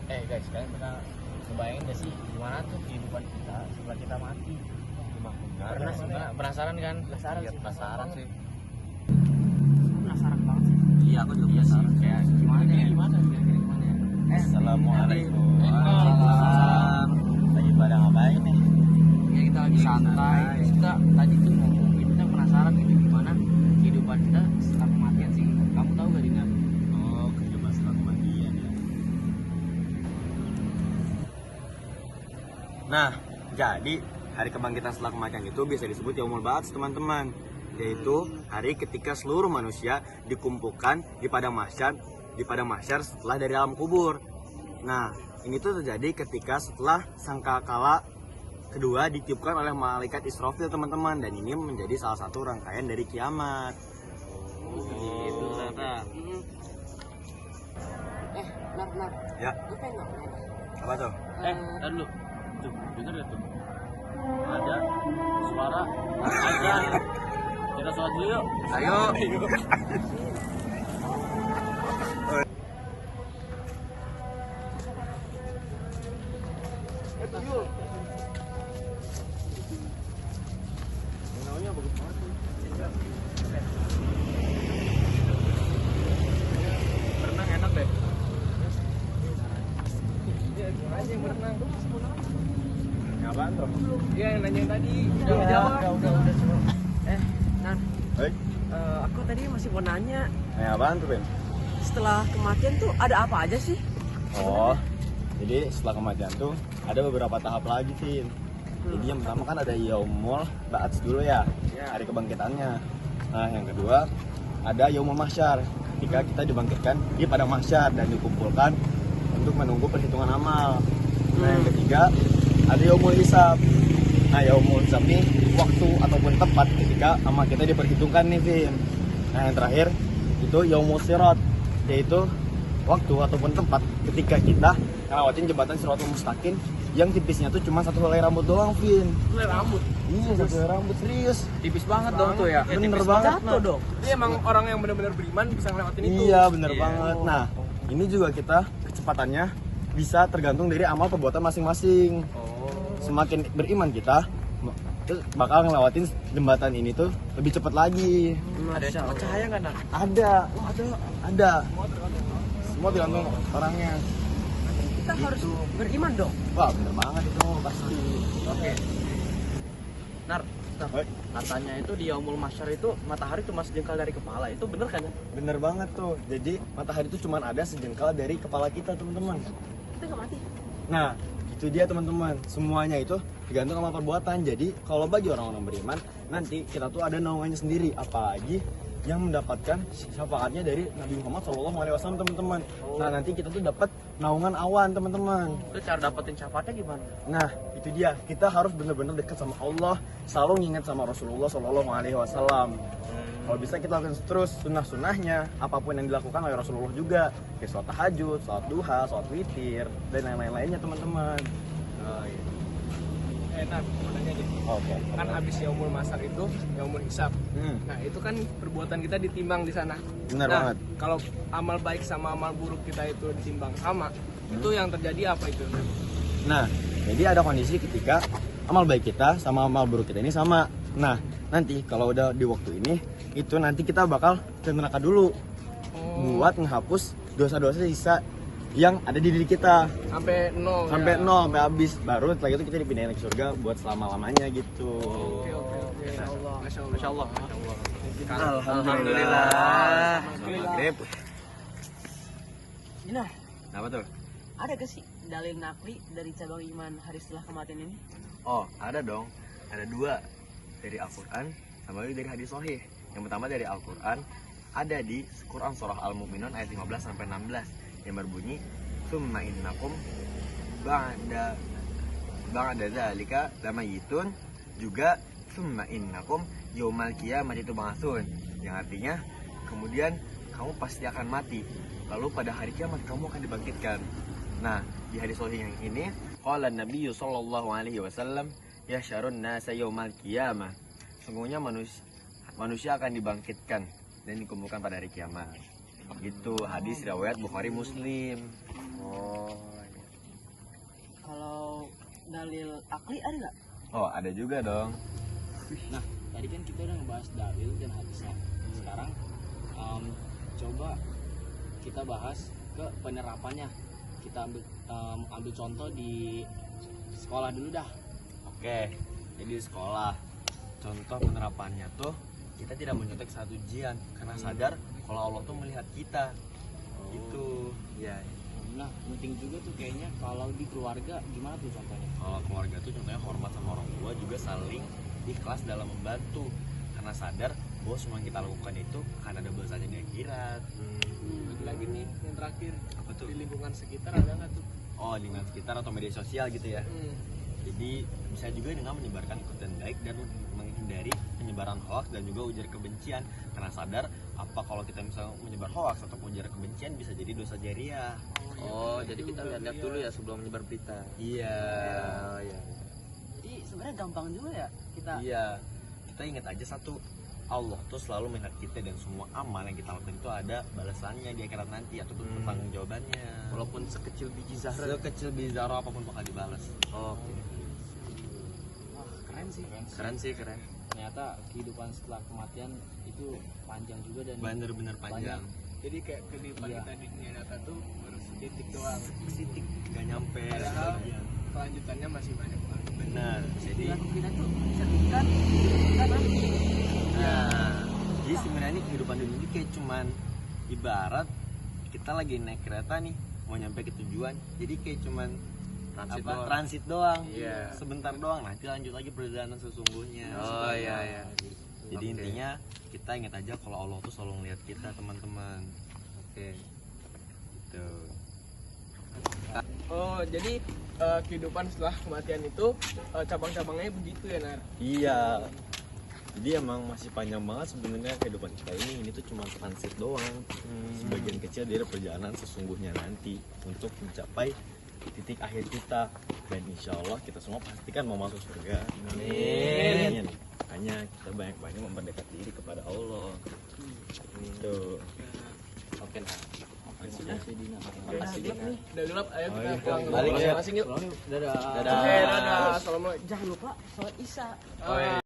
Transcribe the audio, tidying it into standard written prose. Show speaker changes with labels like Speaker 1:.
Speaker 1: Guys, kalian pernah kebayang gak sih gimana tuh kehidupan kita setelah kita mati? Pernah sih, penasaran kan? Penasaran
Speaker 2: Iya,
Speaker 1: sih.
Speaker 2: penasaran sih.
Speaker 1: Penasaran banget sih.
Speaker 2: Iya, aku juga
Speaker 1: Iya sih,
Speaker 2: penasaran.
Speaker 1: kayak gimana ya? Gimana ya?
Speaker 2: Assalamualaikum.
Speaker 1: Waalaikumsalam.
Speaker 2: Lagi pada ngapain nih?
Speaker 1: Ya kita lagi santai. Terus kita tadi tuh ngomongin, kita penasaran gitu gimana kehidupan kita setelah kematian sih. Kamu tahu gak Dina?
Speaker 2: Oh, kehidupan setelah kematian ya. Nah, jadi hari kebangkitan setelah kematian itu bisa disebut Yaumul Ba'ats, teman-teman. Yaitu hari ketika seluruh manusia dikumpulkan di padang mahsyar setelah dari alam kubur. Nah, ini tuh terjadi ketika setelah sangkakala kedua ditiupkan oleh malaikat Israfil, teman-teman, dan ini menjadi salah satu rangkaian dari kiamat.
Speaker 1: Gitu ternyata.
Speaker 3: Nar,
Speaker 2: Ya,
Speaker 3: lu pengen ngapain?
Speaker 2: apa tuh?
Speaker 1: Tar dulu. Tuh, denger gak tuh? Ada suara azan. Kita sholat dulu yuk.
Speaker 2: Ayo.
Speaker 1: Berenang enak deh.
Speaker 2: Apaan tuh?
Speaker 1: Iya, yang nanyain tadi.
Speaker 3: Udah. Nar,
Speaker 2: Hei,
Speaker 3: aku tadi masih mau nanya,
Speaker 2: apaan tuh, Ben?
Speaker 3: setelah kematian tuh ada apa aja sih?
Speaker 2: Oh, jadi setelah kematian tuh ada beberapa tahap lagi, Vin. Jadi yang pertama kan ada Yaumul Ba'ats dulu ya, hari kebangkitannya. Nah, yang kedua ada Yaumul Mahsyar, ketika kita dibangkitkan di padang mahsyar dan dikumpulkan untuk menunggu perhitungan amal. Nah, yang ketiga ada Yaumul Hisab. Nah, Yaumul Hisab nih waktu ataupun tempat ketika amal kita diperhitungkan nih, Vin. Nah, yang terakhir itu Yaumul Sirat, yaitu waktu ataupun tempat ketika kita ngelewatin jembatan Siratul Mustaqim yang tipisnya tuh cuma satu helai rambut doang, Vin.
Speaker 1: Helai rambut.
Speaker 2: Iya, satu helai rambut, serius.
Speaker 1: Tipis banget dong tuh ya.
Speaker 2: Bener banget.
Speaker 3: Jatuh dong.
Speaker 4: Jadi emang orang yang benar-benar beriman bisa ngelewatin itu.
Speaker 2: Iya, bener banget. Nah, ini juga kita kecepatannya bisa tergantung dari amal perbuatan masing-masing. Semakin beriman kita, terus bakal ngelewatin jembatan ini tuh lebih cepat lagi.
Speaker 1: Ada cepat cahaya nggak Nak?
Speaker 2: Ada, ada. Semua tergantung orangnya.
Speaker 3: Kita harus beriman dong.
Speaker 2: Wah, bener banget itu pasti.
Speaker 1: Oke. Nar,
Speaker 2: Hei,
Speaker 1: katanya itu di Yaumul Mahsyar itu matahari cuma sejengkal dari kepala. Itu bener kan ya?
Speaker 2: bener banget tuh. Jadi matahari itu cuma ada sejengkal dari kepala kita, teman-teman.
Speaker 3: Kita nggak mati.
Speaker 2: Nah, itu dia, teman-teman. Semuanya itu tergantung sama perbuatan. Jadi kalau bagi orang-orang beriman, nanti kita tuh ada naungannya sendiri. Apalagi yang mendapatkan syafaatnya dari Nabi Muhammad SAW, teman-teman. Nah, nanti kita tuh dapat naungan awan, teman-teman.
Speaker 1: Itu cara dapetin syafaatnya gimana?
Speaker 2: Nah, itu dia. Kita harus benar-benar dekat sama Allah, selalu nginget sama Rasulullah SAW. Kalau bisa kita lakukan terus sunnah-sunnahnya, apapun yang dilakukan oleh Rasulullah juga, kayak sholat tahajud, sholat duha, sholat witir, dan lain-lainnya, teman-teman.
Speaker 4: Nah, mau nanya deh.
Speaker 2: Oke.
Speaker 4: Kan abis Yaumul Mahsyar itu Yaumul Hisab.
Speaker 2: Hmm,
Speaker 4: Nah, itu kan perbuatan kita ditimbang di sana.
Speaker 2: benar
Speaker 4: Nah,
Speaker 2: banget.
Speaker 4: kalau amal baik sama amal buruk kita itu ditimbang sama, itu yang terjadi apa itu?
Speaker 2: Nah, jadi ada kondisi ketika amal baik kita sama amal buruk kita ini sama. Nah, nanti kalau udah di waktu ini, itu nanti kita bakal ke neraka dulu buat menghapus dosa-dosa sisa yang ada di diri kita
Speaker 4: Sampai nol.
Speaker 2: sampai
Speaker 4: ya?
Speaker 2: nol, sampai habis. Baru setelah itu kita dipindahin ke surga buat selama-lamanya gitu.
Speaker 4: Oke. Masya Allah.
Speaker 1: Masya Allah.
Speaker 2: Alhamdulillah. Maghrib.
Speaker 3: Nah,
Speaker 2: Apa tuh?
Speaker 3: ada gak sih dalil nakli dari cabang iman hari setelah kematian ini?
Speaker 2: Oh, ada dong. Ada dua, dari Al-Quran sama dari hadis sahih. Yang pertama dari Al-Quran, ada di Quran surah Al-Mu'minun ayat 15 sampai 16 yang berbunyi, "Tsumma innakum ba'da dzalika lamayitun." Juga "Tsumma innakum yaumal qiyamati tub'atsun." Yang artinya kemudian kamu pasti akan mati, lalu pada hari kiamat kamu akan dibangkitkan. Nah, di hadis sahih yang ini, qala Nabi sallallahu alaihi wasallam, "Yasyarun nasa yaumal qiyamah." Sungguhnya manusia akan dibangkitkan dan dikumpulkan pada hari kiamat. Gitu hadis riwayat Bukhari Muslim.
Speaker 1: Oh,
Speaker 3: dalil akli ada nggak?
Speaker 2: Oh, ada juga dong.
Speaker 1: Nah, tadi kan kita udah ngebahas dalil dan hadisnya. Sekarang coba kita bahas ke penerapannya. Kita ambil contoh di sekolah dulu dah.
Speaker 2: Oke, jadi di sekolah contoh penerapannya tuh kita tidak menyontek saat ujian karena sadar kalau Allah tuh melihat kita. Gitu. Ya.
Speaker 1: Nah, penting juga tuh kayaknya kalau di keluarga gimana tuh contohnya?
Speaker 2: Kalau keluarga tuh contohnya hormat sama orang tua, juga saling ikhlas dalam membantu karena sadar bahwa semua yang kita lakukan itu akan ada balasannya di akhirat.
Speaker 4: Lagi nih yang terakhir,
Speaker 2: Apa tuh?
Speaker 4: di lingkungan sekitar ada nggak tuh?
Speaker 2: Oh, lingkungan sekitar atau media sosial gitu ya. Jadi bisa juga dengan menyebarkan konten baik dan menghindari penyebaran hoax dan juga ujar kebencian karena sadar apa kalau kita misalnya menyebar hoax atau ujar kebencian bisa jadi dosa jariah.
Speaker 1: Oh, jadi kita lihat dulu ya sebelum menyebar berita.
Speaker 2: Iya.
Speaker 3: Jadi sebenarnya gampang juga ya kita.
Speaker 2: Iya. Kita ingat aja satu, Allah tuh selalu melihat kita dan semua amal yang kita lakukan itu ada balasannya di akhirat nanti atau pertanggung jawabannya.
Speaker 1: Walaupun sekecil biji zahra.
Speaker 2: Sekecil bizarro apapun bakal dibalas.
Speaker 1: Oke. Wah, keren sih.
Speaker 2: Keren sih, keren.
Speaker 1: Ternyata kehidupan setelah kematian itu panjang juga dan
Speaker 2: Bener-bener panjang.
Speaker 4: Jadi kayak kehidupan
Speaker 1: Iya.
Speaker 4: kita di dunia nyata tuh baru setitik doang.
Speaker 2: Titik gak nyampe.
Speaker 4: Padahal kelanjutannya masih banyak banget.
Speaker 2: Benar. Jadi
Speaker 3: Perilaku kita tuh sertifikat kita nanti.
Speaker 2: Nah, jadi sebenarnya kehidupan dunia ini kayak cuman ibarat kita lagi naik kereta nih mau nyampe ke tujuan, jadi kayak cuman transit doang.
Speaker 1: Iya.
Speaker 2: Sebentar doang, nanti lanjut lagi perjalanan sesungguhnya.
Speaker 1: Oh iya.
Speaker 2: Jadi
Speaker 1: Oke.
Speaker 2: intinya kita ingat aja kalau Allah tuh selalu ngeliat kita, teman-teman.
Speaker 1: Oke.
Speaker 2: Gitu.
Speaker 4: Oh, jadi kehidupan setelah kematian itu cabang-cabangnya begitu ya, Nar?
Speaker 2: Iya. Jadi emang masih panjang banget sebenarnya kehidupan kita ini. Ini tuh cuma transit doang. Sebagian kecil dari perjalanan sesungguhnya nanti untuk mencapai titik akhir kita. Dan insya Allah kita semua pastikan mau masuk surga. Amin. Makanya kita banyak-banyak memperdekat diri kepada Allah. Gitu. Oke, nah.
Speaker 4: Makasih nih. Udah gelap, ayo kita
Speaker 2: iya.
Speaker 4: pulang
Speaker 2: Balik ya.
Speaker 4: masing-masing yuk.
Speaker 1: Dadah.
Speaker 2: Dadah.
Speaker 4: Oke, dadah. Assalamualaikum.
Speaker 3: Jangan lupa sholat isya.
Speaker 4: Oh, iya.